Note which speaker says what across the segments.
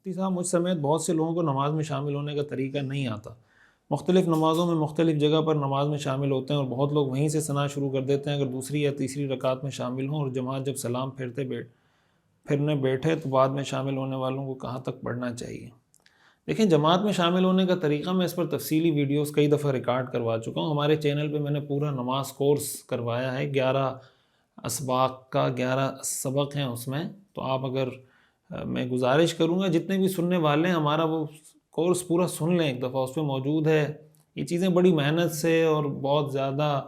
Speaker 1: مفتی صاحب، مجھ سمیت بہت سے لوگوں کو نماز میں شامل ہونے کا طریقہ نہیں آتا۔ مختلف نمازوں میں مختلف جگہ پر نماز میں شامل ہوتے ہیں اور بہت لوگ وہیں سے ثنا شروع کر دیتے ہیں۔ اگر دوسری یا تیسری رکعت میں شامل ہوں اور جماعت جب سلام پھرنے بیٹھے تو بعد میں شامل ہونے والوں کو کہاں تک پڑھنا چاہیے؟ دیکھیں، جماعت میں شامل ہونے کا طریقہ میں اس پر تفصیلی ویڈیوز کئی دفعہ ریکارڈ کروا چکا ہوں۔ ہمارے چینل پہ میں نے پورا نماز کورس کروایا ہے، 11 اسباق کا 11 سبق ہیں اس میں۔ تو آپ اگر میں گزارش کروں گا جتنے بھی سننے والے ہیں ہمارا وہ کورس پورا سن لیں ایک دفعہ، اس پہ موجود ہے۔ یہ چیزیں بڑی محنت سے اور بہت زیادہ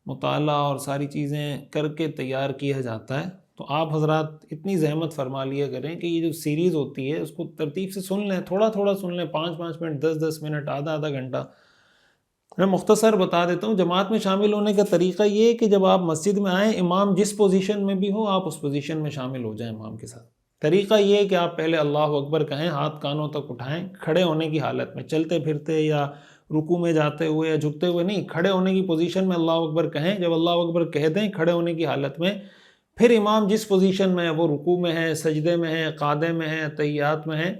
Speaker 1: مطالعہ اور ساری چیزیں کر کے تیار کیا جاتا ہے۔ تو آپ حضرات اتنی زحمت فرما لیا کریں کہ یہ جو سیریز ہوتی ہے اس کو ترتیب سے سن لیں، تھوڑا تھوڑا سن لیں، 5 منٹ، 10 منٹ، آدھا گھنٹہ۔ میں مختصر بتا دیتا ہوں۔ جماعت میں شامل ہونے کا طریقہ یہ ہے کہ جب آپ مسجد میں آئیں، امام جس پوزیشن میں بھی ہو آپ اس پوزیشن میں شامل ہو جائیں امام کے ساتھ۔ طریقہ یہ ہے کہ آپ پہلے اللہ اکبر کہیں، ہاتھ کانوں تک اٹھائیں، کھڑے ہونے کی حالت میں، چلتے پھرتے یا رکوع میں جاتے ہوئے یا جھکتے ہوئے نہیں، کھڑے ہونے کی پوزیشن میں اللہ اکبر کہیں۔ جب اللہ اکبر کہہ دیں کھڑے ہونے کی حالت میں، پھر امام جس پوزیشن میں ہے، وہ رکوع میں ہے، سجدے میں ہے، قعدے میں ہے، تحیات میں ہے،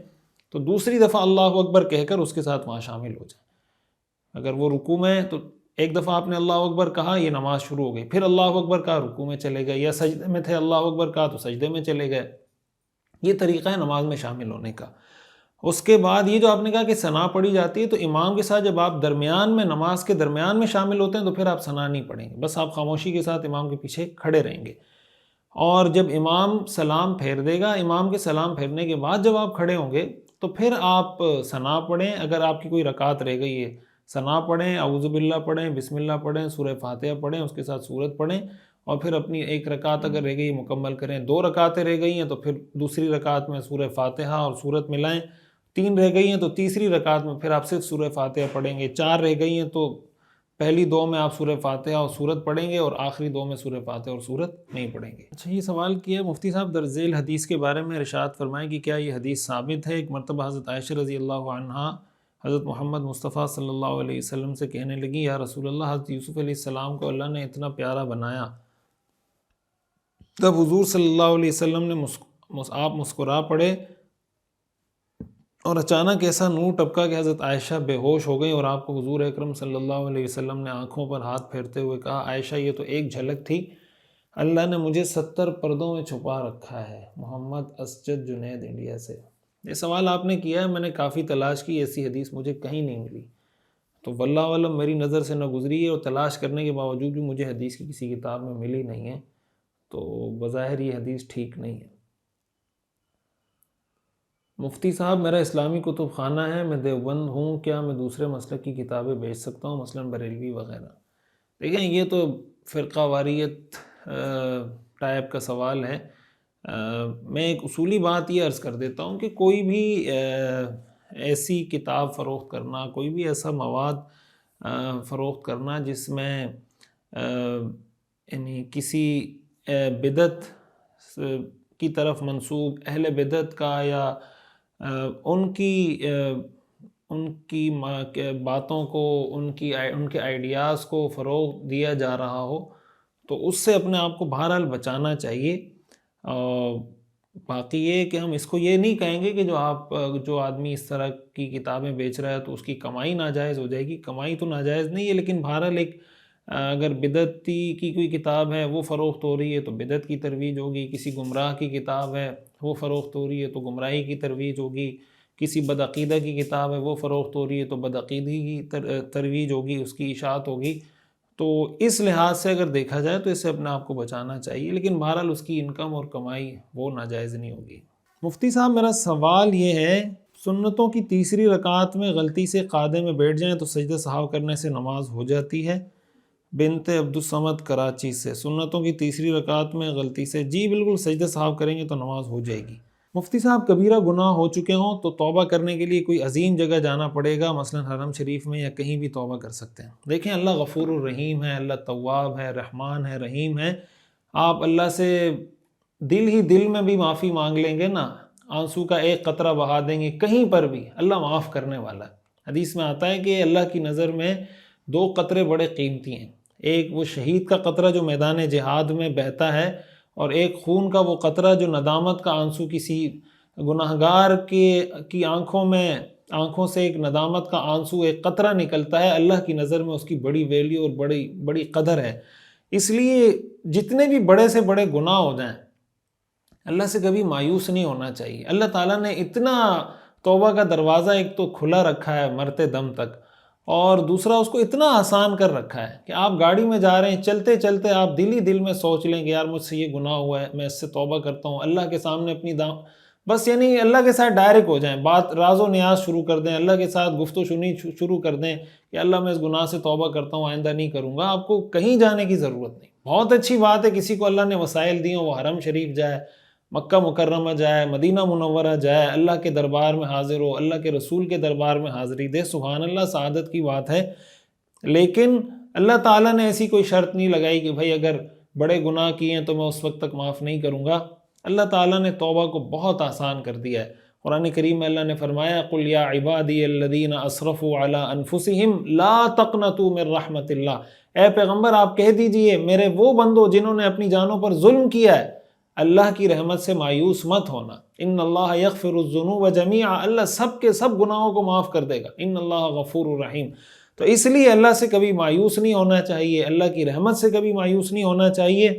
Speaker 1: تو دوسری دفعہ اللہ اکبر کہہ کر اس کے ساتھ وہاں شامل ہو جائیں۔ اگر وہ رکوع میں ہے تو ایک دفعہ آپ نے اللہ اکبر کہا، یہ نماز شروع ہو گئی، پھر اللہ اکبر کہا، رکوع میں چلے گئے، یا سجدے میں تھے اللہ اکبر کہا تو سجدے میں چلے گئے۔ یہ طریقہ ہے نماز میں شامل ہونے کا۔ اس کے بعد یہ جو آپ نے کہا کہ ثنا پڑھی جاتی ہے، تو امام کے ساتھ جب آپ درمیان میں، نماز کے درمیان میں شامل ہوتے ہیں تو پھر آپ ثنا نہیں پڑھیں گے، بس آپ خاموشی کے ساتھ امام کے پیچھے کھڑے رہیں گے۔ اور جب امام سلام پھیر دے گا، امام کے سلام پھیرنے کے بعد جب آپ کھڑے ہوں گے تو پھر آپ ثنا پڑھیں۔ اگر آپ کی کوئی رکعت رہ گئی ہے، ثنا پڑھیں، اعوذ باللہ پڑھیں، بسم اللہ پڑھیں، سورہ فاتحہ پڑھیں، اس کے ساتھ سورت پڑھیں، اور پھر اپنی ایک رکعت اگر رہ گئی مکمل کریں۔ 2 رکعتیں رہ گئی ہیں تو پھر دوسری رکعت میں سورہ فاتحہ اور سورت ملائیں۔ 3 رہ گئی ہیں تو تیسری رکعت میں پھر آپ صرف سورہ فاتحہ پڑھیں گے۔ 4 رہ گئی ہیں تو پہلی 2 میں آپ سورہ فاتحہ اور سورت پڑھیں گے، اور آخری 2 میں سورہ فاتحہ اور سورت نہیں پڑھیں گے۔ اچھا، یہ سوال کیا ہے مفتی صاحب، درج ذیل حدیث کے بارے میں ارشاد فرمائیں کہ کیا یہ حدیث ثابت ہے؟ ایک مرتبہ حضرت عائشہ رضی اللہ عنہا حضرت محمد مصطفیٰ صلی اللہ علیہ وسلم سے کہنے لگی، یا رسول اللہ، حضرت یوسف علیہ السلام کو اللہ نے اتنا پیارا بنایا۔ تب حضور صلی اللہ علیہ وسلم نے آپ مسکرا پڑے اور اچانک ایسا نور ٹپکا کہ حضرت عائشہ بے ہوش ہو گئی، اور آپ کو حضور اکرم صلی اللہ علیہ وسلم نے آنکھوں پر ہاتھ پھیرتے ہوئے کہا، عائشہ یہ تو ایک جھلک تھی، اللہ نے مجھے 70 پردوں میں چھپا رکھا ہے۔ محمد اسجد جنید، انڈیا سے۔ یہ سوال آپ نے کیا ہے، میں نے کافی تلاش کی، ایسی حدیث مجھے کہیں نہیں ملی، تو واللہ علم میری نظر سے نہ گزری ہے، اور تلاش کرنے کے باوجود بھی مجھے حدیث کی کسی کتاب میں ملی نہیں ہے، تو بظاہر یہ حدیث ٹھیک نہیں ہے۔ مفتی صاحب، میرا اسلامی کتب خانہ ہے، میں دیوبند ہوں، کیا میں دوسرے مسلک کی کتابیں بیچ سکتا ہوں، مثلاً بریلوی وغیرہ؟ دیکھیں، یہ تو فرقہ واریت ٹائپ کا سوال ہے۔ میں ایک اصولی بات یہ عرض کر دیتا ہوں کہ کوئی بھی ایسی کتاب فروخت کرنا، کوئی بھی ایسا مواد فروخت کرنا جس میں یعنی کسی بدعت کی طرف منسوب اہل بدعت کا یا ان کی باتوں کو، ان کے آئیڈیاز کو فروغ دیا جا رہا ہو، تو اس سے اپنے آپ کو بہرحال بچانا چاہیے۔ باقی یہ کہ ہم اس کو یہ نہیں کہیں گے کہ جو آدمی اس طرح کی کتابیں بیچ رہا ہے تو اس کی کمائی ناجائز ہو جائے گی۔ کمائی تو ناجائز نہیں ہے، لیکن بہرحال ایک اگر بدعتی کی کوئی کتاب ہے وہ فروخت ہو رہی ہے تو بدعت کی ترویج ہوگی، کسی گمراہ کی کتاب ہے وہ فروخت ہو رہی ہے تو گمراہی کی ترویج ہوگی، کسی بدعقیدہ کی کتاب ہے وہ فروخت ہو رہی ہے تو بدعقیدگی کی ترویج ہوگی، اس کی اشاعت ہوگی۔ تو اس لحاظ سے اگر دیکھا جائے تو اس سے اپنے آپ کو بچانا چاہیے، لیکن بہرحال اس کی انکم اور کمائی وہ ناجائز نہیں ہوگی۔ مفتی صاحب، میرا سوال یہ ہے، سنتوں کی تیسری رکعت میں غلطی سے قعدے میں بیٹھ جائیں تو سجدہ سہو کرنے سے نماز ہو جاتی ہے؟ بنت عبدالصمد، کراچی سے۔ سنتوں کی تیسری رکعت میں غلطی سے، جی بالکل، سجدہ سہو کریں گے تو نماز ہو جائے گی۔ مفتی صاحب، کبیرہ گناہ ہو چکے ہوں تو توبہ کرنے کے لیے کوئی عظیم جگہ جانا پڑے گا، مثلا حرم شریف میں، یا کہیں بھی توبہ کر سکتے ہیں؟ دیکھیں، اللہ غفور الرحیم ہے، اللہ تواب ہے، رحمان ہے، رحیم ہے۔ آپ اللہ سے دل میں بھی معافی مانگ لیں گے نا، آنسو کا ایک قطرہ بہا دیں گے کہیں پر بھی، اللہ معاف کرنے والا ہے۔ حدیث میں آتا ہے کہ اللہ کی نظر میں 2 قطرے بڑے قیمتی ہیں، ایک وہ شہید کا قطرہ جو میدان جہاد میں بہتا ہے، اور ایک خون کا وہ قطرہ جو ندامت کا آنسو کسی گناہگار کی آنکھوں سے ایک ندامت کا آنسو، ایک قطرہ نکلتا ہے، اللہ کی نظر میں اس کی بڑی ویلیو اور بڑی قدر ہے۔ اس لیے جتنے بھی بڑے سے بڑے گناہ ہو جائیں، اللہ سے کبھی مایوس نہیں ہونا چاہیے۔ اللہ تعالیٰ نے اتنا توبہ کا دروازہ ایک تو کھلا رکھا ہے مرتے دم تک، اور دوسرا اس کو اتنا آسان کر رکھا ہے کہ آپ گاڑی میں جا رہے ہیں، چلتے چلتے آپ دل ہی دل میں سوچ لیں کہ یار مجھ سے یہ گناہ ہوا ہے، میں اس سے توبہ کرتا ہوں، اللہ کے سامنے اپنی بس یعنی اللہ کے ساتھ ڈائریکٹ ہو جائیں، بات راز و نیاز شروع کر دیں، اللہ کے ساتھ گفتگو شروع کر دیں کہ اللہ میں اس گناہ سے توبہ کرتا ہوں، آئندہ نہیں کروں گا۔ آپ کو کہیں جانے کی ضرورت نہیں۔ بہت اچھی بات ہے کسی کو اللہ نے وسائل دی ہوں، وہ حرم شریف جائے، مکہ مکرمہ جائے، مدینہ منورہ جائے، اللہ کے دربار میں حاضر ہو، اللہ کے رسول کے دربار میں حاضری دے، سبحان اللہ، سعادت کی بات ہے۔ لیکن اللہ تعالیٰ نے ایسی کوئی شرط نہیں لگائی کہ بھائی اگر بڑے گناہ کیے ہیں تو میں اس وقت تک معاف نہیں کروں گا۔ اللہ تعالیٰ نے توبہ کو بہت آسان کر دیا ہے۔ قرآن کریم میں اللہ نے فرمایا قُلْ يَا عِبَادِيَ الَّذِينَ أَسْرَفُوا عَلَىٰ أَنفُسِهِمْ لَا تَقْنَطُوا مِن رَحْمَةِ اللَّهِ، اے پیغمبر آپ کہہ دیجئے میرے وہ بندو جنہوں نے اپنی جانوں پر ظلم کیا ہے، اللہ کی رحمت سے مایوس مت ہونا۔ ان اللہ یغفر الذنوب جمیعا، اللہ سب کے سب گناہوں کو معاف کر دے گا، ان اللہ غفور الرحیم۔ تو اس لیے اللہ سے کبھی مایوس نہیں ہونا چاہیے، اللہ کی رحمت سے کبھی مایوس نہیں ہونا چاہیے۔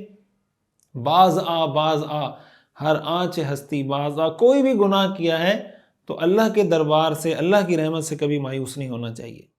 Speaker 1: باز آ ہر آنچ ہستی باز آ، کوئی بھی گناہ کیا ہے تو اللہ کے دربار سے، اللہ کی رحمت سے کبھی مایوس نہیں ہونا چاہیے۔